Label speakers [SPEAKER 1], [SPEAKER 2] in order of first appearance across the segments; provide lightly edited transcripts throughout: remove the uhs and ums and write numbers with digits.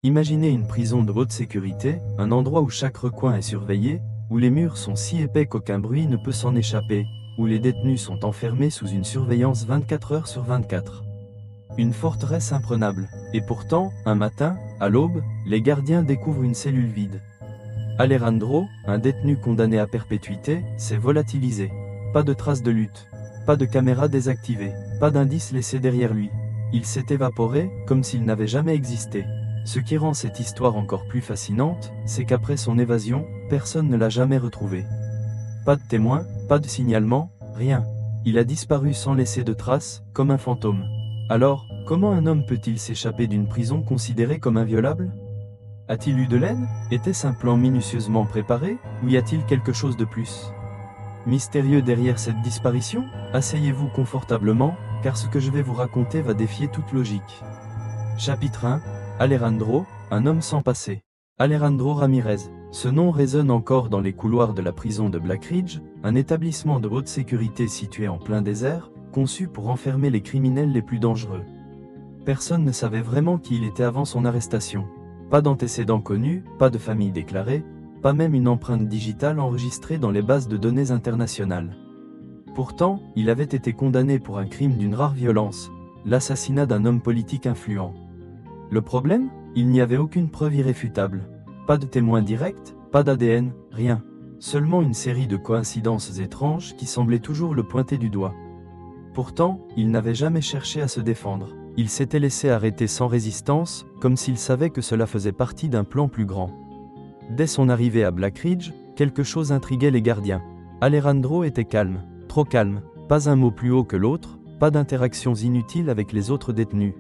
[SPEAKER 1] Imaginez une prison de haute sécurité, un endroit où chaque recoin est surveillé, où les murs sont si épais qu'aucun bruit ne peut s'en échapper, où les détenus sont enfermés sous une surveillance 24 heures sur 24. Une forteresse imprenable. Et pourtant, un matin, à l'aube, les gardiens découvrent une cellule vide. Alejandro, un détenu condamné à perpétuité, s'est volatilisé. Pas de traces de lutte. Pas de caméra désactivée. Pas d'indice laissé derrière lui. Il s'est évaporé, comme s'il n'avait jamais existé. Ce qui rend cette histoire encore plus fascinante, c'est qu'après son évasion, personne ne l'a jamais retrouvé. Pas de témoin, pas de signalement, rien. Il a disparu sans laisser de traces, comme un fantôme. Alors, comment un homme peut-il s'échapper d'une prison considérée comme inviolable? A-t-il eu de l'aide? Était-ce un plan minutieusement préparé, ou y a-t-il quelque chose de plus mystérieux derrière cette disparition? Asseyez-vous confortablement, car ce que je vais vous raconter va défier toute logique. Chapitre 1. Alejandro, un homme sans passé. Alejandro Ramirez. Ce nom résonne encore dans les couloirs de la prison de Black Ridge, un établissement de haute sécurité situé en plein désert, conçu pour enfermer les criminels les plus dangereux. Personne ne savait vraiment qui il était avant son arrestation. Pas d'antécédents connus, pas de famille déclarée, pas même une empreinte digitale enregistrée dans les bases de données internationales. Pourtant, il avait été condamné pour un crime d'une rare violence, l'assassinat d'un homme politique influent. Le problème? Il n'y avait aucune preuve irréfutable. Pas de témoin direct, pas d'ADN, rien. Seulement une série de coïncidences étranges qui semblaient toujours le pointer du doigt. Pourtant, il n'avait jamais cherché à se défendre. Il s'était laissé arrêter sans résistance, comme s'il savait que cela faisait partie d'un plan plus grand. Dès son arrivée à Black Ridge, quelque chose intriguait les gardiens. Alejandro était calme, trop calme, pas un mot plus haut que l'autre, pas d'interactions inutiles avec les autres détenus.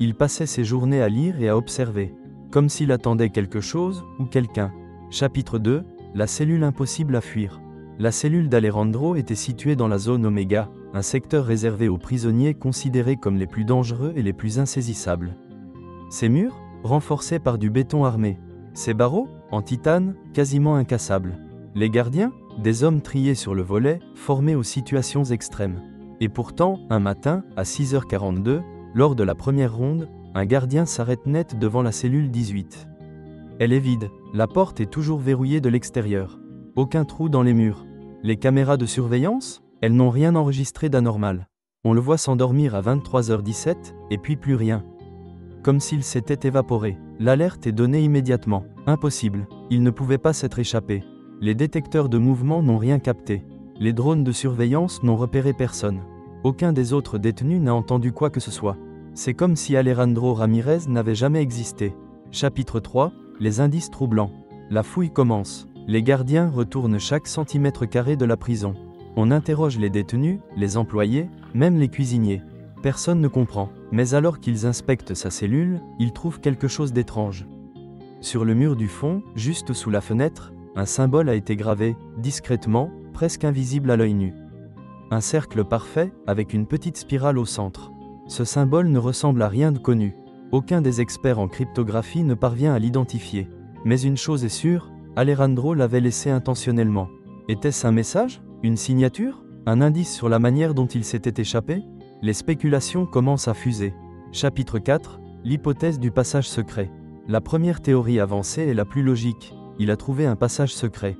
[SPEAKER 1] Il passait ses journées à lire et à observer, comme s'il attendait quelque chose ou quelqu'un. Chapitre 2. La cellule impossible à fuir. La cellule d'Alejandro était située dans la zone Oméga, un secteur réservé aux prisonniers considérés comme les plus dangereux et les plus insaisissables. Ses murs, renforcés par du béton armé. Ses barreaux, en titane, quasiment incassables. Les gardiens, des hommes triés sur le volet, formés aux situations extrêmes. Et pourtant, un matin, à 6h42, lors de la première ronde, un gardien s'arrête net devant la cellule 18. Elle est vide, la porte est toujours verrouillée de l'extérieur. Aucun trou dans les murs. Les caméras de surveillance? Elles n'ont rien enregistré d'anormal. On le voit s'endormir à 23h17, et puis plus rien. Comme s'il s'était évaporé. L'alerte est donnée immédiatement. Impossible, il ne pouvait pas s'être échappé. Les détecteurs de mouvement n'ont rien capté. Les drones de surveillance n'ont repéré personne. Aucun des autres détenus n'a entendu quoi que ce soit. C'est comme si Alejandro Ramirez n'avait jamais existé. Chapitre 3. Les indices troublants. La fouille commence. Les gardiens retournent chaque centimètre carré de la prison. On interroge les détenus, les employés, même les cuisiniers. Personne ne comprend. Mais alors qu'ils inspectent sa cellule, ils trouvent quelque chose d'étrange. Sur le mur du fond, juste sous la fenêtre, un symbole a été gravé, discrètement, presque invisible à l'œil nu. Un cercle parfait, avec une petite spirale au centre. Ce symbole ne ressemble à rien de connu. Aucun des experts en cryptographie ne parvient à l'identifier. Mais une chose est sûre, Alejandro l'avait laissé intentionnellement. Était-ce un message? Une signature? Un indice sur la manière dont il s'était échappé? Les spéculations commencent à fuser. Chapitre 4. L'hypothèse du passage secret. La première théorie avancée est la plus logique. Il a trouvé un passage secret.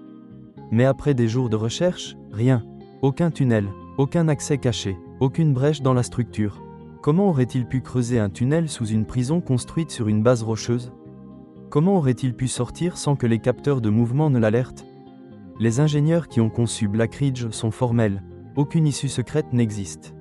[SPEAKER 1] Mais après des jours de recherche, rien. Aucun tunnel, aucun accès caché, aucune brèche dans la structure. Comment aurait-il pu creuser un tunnel sous une prison construite sur une base rocheuse? Comment aurait-il pu sortir sans que les capteurs de mouvement ne l'alertent? Les ingénieurs qui ont conçu Black Ridge sont formels. Aucune issue secrète n'existe.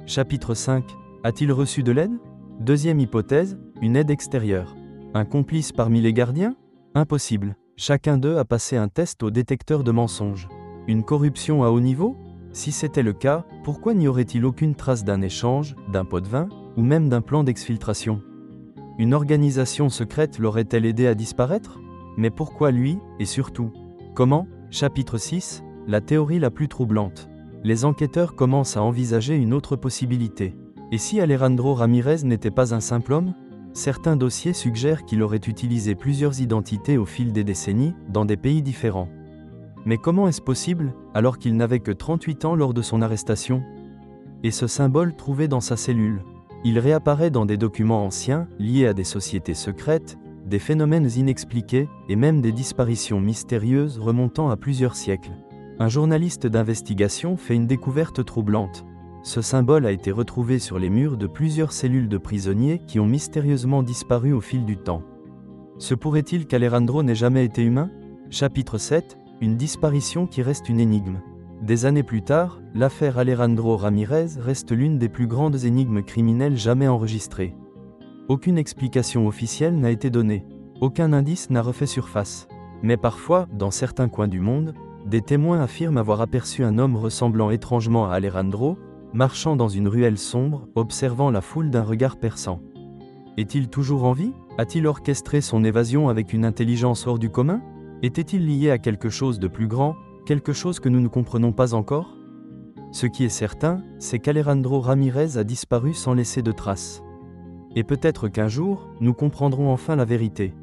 [SPEAKER 1] Chapitre 5. A-t-il reçu de l'aide? Deuxième hypothèse, une aide extérieure. Un complice parmi les gardiens? Impossible. Chacun d'eux a passé un test au détecteur de mensonges. Une corruption à haut niveau? Si c'était le cas, pourquoi n'y aurait-il aucune trace d'un échange, d'un pot de vin, ou même d'un plan d'exfiltration? Une organisation secrète l'aurait-elle aidé à disparaître? Mais pourquoi lui, et surtout, comment? Chapitre 6. La théorie la plus troublante. Les enquêteurs commencent à envisager une autre possibilité. Et si Alejandro Ramirez n'était pas un simple homme? Certains dossiers suggèrent qu'il aurait utilisé plusieurs identités au fil des décennies, dans des pays différents. Mais comment est-ce possible, alors qu'il n'avait que 38 ans lors de son arrestation? Et ce symbole trouvé dans sa cellule? Il réapparaît dans des documents anciens, liés à des sociétés secrètes, des phénomènes inexpliqués, et même des disparitions mystérieuses remontant à plusieurs siècles. Un journaliste d'investigation fait une découverte troublante. Ce symbole a été retrouvé sur les murs de plusieurs cellules de prisonniers qui ont mystérieusement disparu au fil du temps. Se pourrait-il qu'Alejandro n'ait jamais été humain? Chapitre 7, une disparition qui reste une énigme. Des années plus tard, l'affaire Alejandro Ramirez reste l'une des plus grandes énigmes criminelles jamais enregistrées. Aucune explication officielle n'a été donnée. Aucun indice n'a refait surface. Mais parfois, dans certains coins du monde, des témoins affirment avoir aperçu un homme ressemblant étrangement à Alejandro, marchant dans une ruelle sombre, observant la foule d'un regard perçant. Est-il toujours en vie? A-t-il orchestré son évasion avec une intelligence hors du commun? Était-il lié à quelque chose de plus grand, quelque chose que nous ne comprenons pas encore? Ce qui est certain, c'est qu'Alejandro Ramirez a disparu sans laisser de traces. Et peut-être qu'un jour, nous comprendrons enfin la vérité.